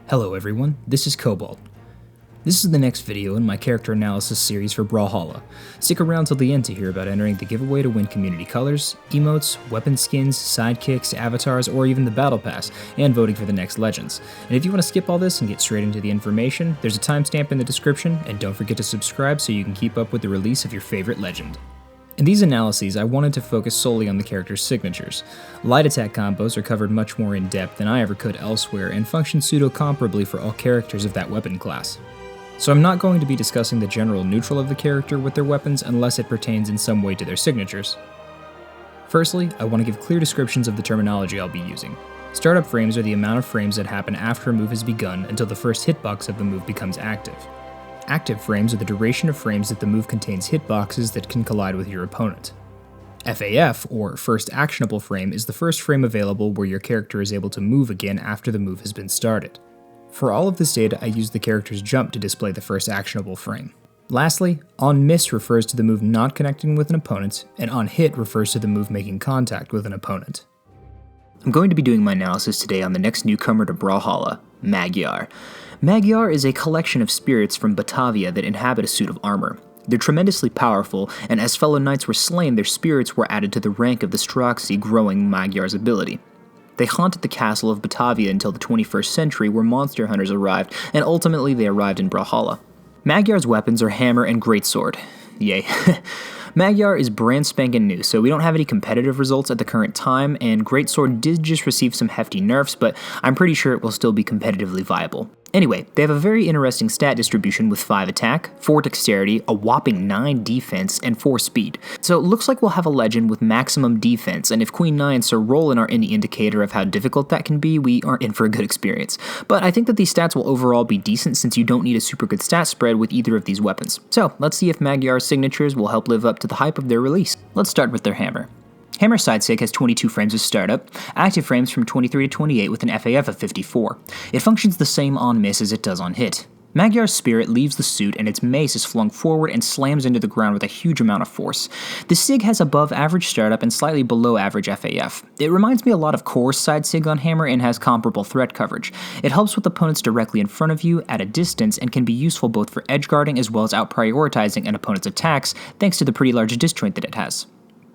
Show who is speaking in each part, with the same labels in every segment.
Speaker 1: Hello everyone, this is Cobalt. This is the next video in my character analysis series for Brawlhalla. Stick around till the end to hear about entering the giveaway to win community colors, emotes, weapon skins, sidekicks, avatars, or even the battle pass, and voting for the next legends. And if you want to skip all this and get straight into the information, there's a timestamp in the description, and don't forget to subscribe so you can keep up with the release of your favorite legend. In these analyses, I wanted to focus solely on the character's signatures. Light attack combos are covered much more in depth than I ever could elsewhere and function pseudo-comparably for all characters of that weapon class. So I'm not going to be discussing the general neutral of the character with their weapons unless it pertains in some way to their signatures. Firstly, I want to give clear descriptions of the terminology I'll be using. Startup frames are the amount of frames that happen after a move has begun until the first hitbox of the move becomes active. Active frames are the duration of frames that the move contains hitboxes that can collide with your opponent. FAF, or First Actionable Frame, is the first frame available where your character is able to move again after the move has been started. For all of this data, I use the character's jump to display the first actionable frame. Lastly, On Miss refers to the move not connecting with an opponent, and On Hit refers to the move making contact with an opponent. I'm going to be doing my analysis today on the next newcomer to Brawlhalla, Magyar. Magyar is a collection of spirits from Batavia that inhabit a suit of armor. They're tremendously powerful, and as fellow knights were slain, their spirits were added to the rank of the Stroxy, growing Magyar's ability. They haunted the castle of Batavia until the 21st century, where monster hunters arrived, and ultimately they arrived in Brawlhalla. Magyar's weapons are hammer and greatsword. Yay. Magyar is brand spanking new, so we don't have any competitive results at the current time, and Greatsword did just receive some hefty nerfs, but I'm pretty sure it will still be competitively viable. Anyway, they have a very interesting stat distribution with 5 attack, 4 dexterity, a whopping 9 defense, and 4 speed. So it looks like we'll have a legend with maximum defense, and if Queen 9 Sir Roland aren't any indicator of how difficult that can be, we aren't in for a good experience. But I think that these stats will overall be decent since you don't need a super good stat spread with either of these weapons. So let's see if Magyar's signatures will help live up to the hype of their release. Let's start with their hammer. Hammer Sidestick has 22 frames of startup, active frames from 23 to 28 with an FAF of 54. It functions the same on miss as it does on hit. Magyar's spirit leaves the suit and its mace is flung forward and slams into the ground with a huge amount of force. The SIG has above average startup and slightly below average FAF. It reminds me a lot of Core's side SIG on Hammer and has comparable threat coverage. It helps with opponents directly in front of you at a distance and can be useful both for edge guarding as well as out prioritizing an opponent's attacks thanks to the pretty large disjoint that it has.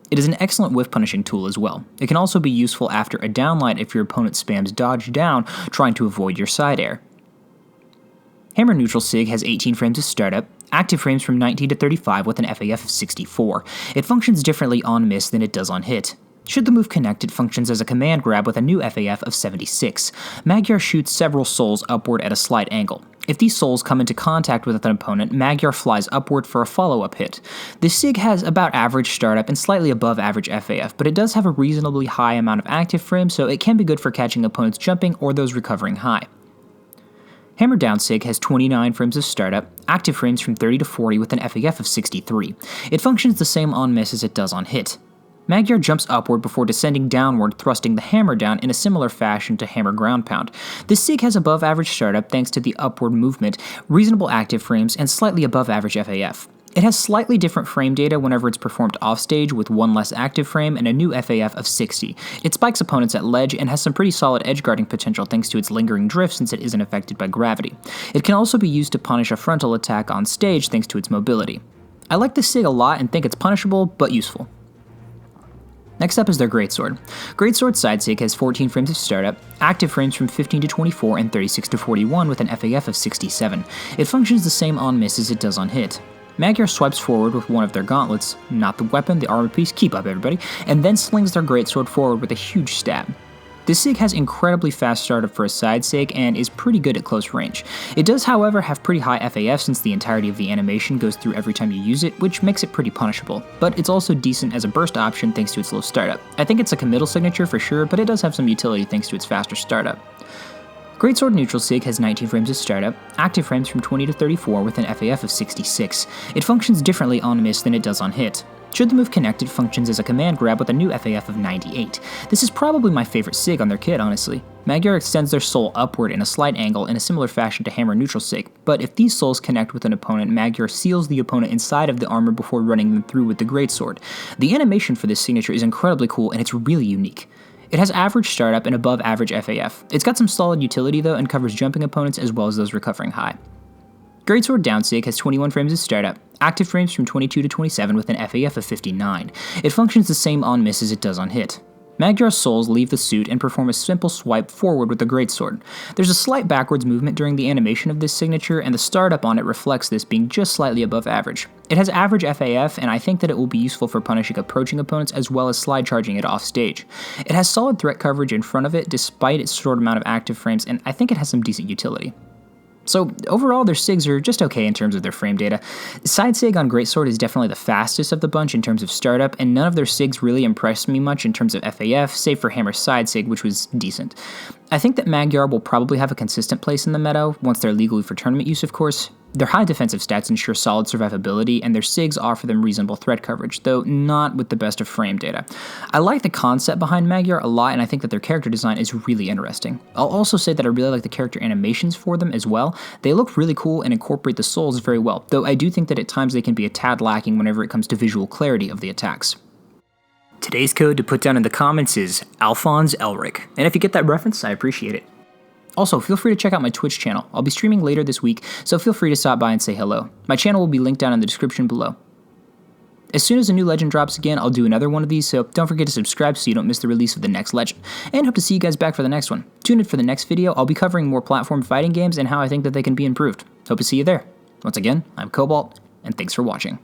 Speaker 1: It is an excellent whiff punishing tool as well. It can also be useful after a downlight if your opponent spams dodge down trying to avoid your side air. Hammer Neutral SIG has 18 frames of startup, active frames from 19 to 35 with an FAF of 64. It functions differently on miss than it does on hit. Should the move connect, it functions as a command grab with a new FAF of 76. Magyar shoots several souls upward at a slight angle. If these souls come into contact with an opponent, Magyar flies upward for a follow-up hit. This SIG has about average startup and slightly above average FAF, but it does have a reasonably high amount of active frames, so it can be good for catching opponents jumping or those recovering high. Hammer Down SIG has 29 frames of startup, active frames from 30 to 40 with an FAF of 63. It functions the same on miss as it does on hit. Magyar jumps upward before descending downward, thrusting the hammer down in a similar fashion to Hammer Ground Pound. This SIG has above average startup thanks to the upward movement, reasonable active frames, and slightly above average FAF. It has slightly different frame data whenever it's performed offstage with 1 less active frame and a new FAF of 60. It spikes opponents at ledge and has some pretty solid edge guarding potential thanks to its lingering drift since it isn't affected by gravity. It can also be used to punish a frontal attack on stage thanks to its mobility. I like this SIG a lot and think it's punishable but useful. Next up is their Greatsword. Greatsword Side SIG has 14 frames of startup, active frames from 15 to 24 and 36 to 41 with an FAF of 67. It functions the same on miss as it does on hit. Magyar swipes forward with one of their gauntlets, not the weapon, the armor piece, keep up everybody, and then slings their Greatsword forward with a huge stab. This SIG has incredibly fast startup for a side SIG and is pretty good at close range. It does, however, have pretty high FAF since the entirety of the animation goes through every time you use it, which makes it pretty punishable, but it's also decent as a burst option thanks to its low startup. I think it's a committal signature for sure, but it does have some utility thanks to its faster startup. Greatsword Neutral SIG has 19 frames of startup, active frames from 20 to 34 with an FAF of 66. It functions differently on miss than it does on hit. Should the move connect, it functions as a command grab with a new FAF of 98. This is probably my favorite SIG on their kit, honestly. Magyar extends their soul upward in a slight angle in a similar fashion to Hammer Neutral SIG, but if these souls connect with an opponent, Magyar seals the opponent inside of the armor before running them through with the Greatsword. The animation for this signature is incredibly cool and it's really unique. It has average startup and above average FAF. It's got some solid utility though and covers jumping opponents as well as those recovering high. Greatsword Downsig has 21 frames of startup, active frames from 22 to 27 with an FAF of 59. It functions the same on miss as it does on hit. Magyar's souls leave the suit and perform a simple swipe forward with the greatsword. There's a slight backwards movement during the animation of this signature, and the startup on it reflects this being just slightly above average. It has average FAF, and I think that it will be useful for punishing approaching opponents as well as slide charging it off stage. It has solid threat coverage in front of it despite its short amount of active frames, and I think it has some decent utility. So overall, their SIGs are just okay in terms of their frame data. Side SIG on Greatsword is definitely the fastest of the bunch in terms of startup, and none of their SIGs really impressed me much in terms of FAF, save for Hammer's Side SIG, which was decent. I think that Magyar will probably have a consistent place in the meta, once they're legally for tournament use of course. Their high defensive stats ensure solid survivability, and their SIGs offer them reasonable threat coverage, though not with the best of frame data. I like the concept behind Magyar a lot, and I think that their character design is really interesting. I'll also say that I really like the character animations for them as well. They look really cool and incorporate the souls very well, though I do think that at times they can be a tad lacking whenever it comes to visual clarity of the attacks. Today's code to put down in the comments is Alphonse Elric, and if you get that reference, I appreciate it. Also, feel free to check out my Twitch channel. I'll be streaming later this week, so feel free to stop by and say hello. My channel will be linked down in the description below. As soon as a new legend drops again, I'll do another one of these, so don't forget to subscribe so you don't miss the release of the next legend. And hope to see you guys back for the next one. Tune in for the next video. I'll be covering more platform fighting games and how I think that they can be improved. Hope to see you there. Once again, I'm Cobalt, and thanks for watching.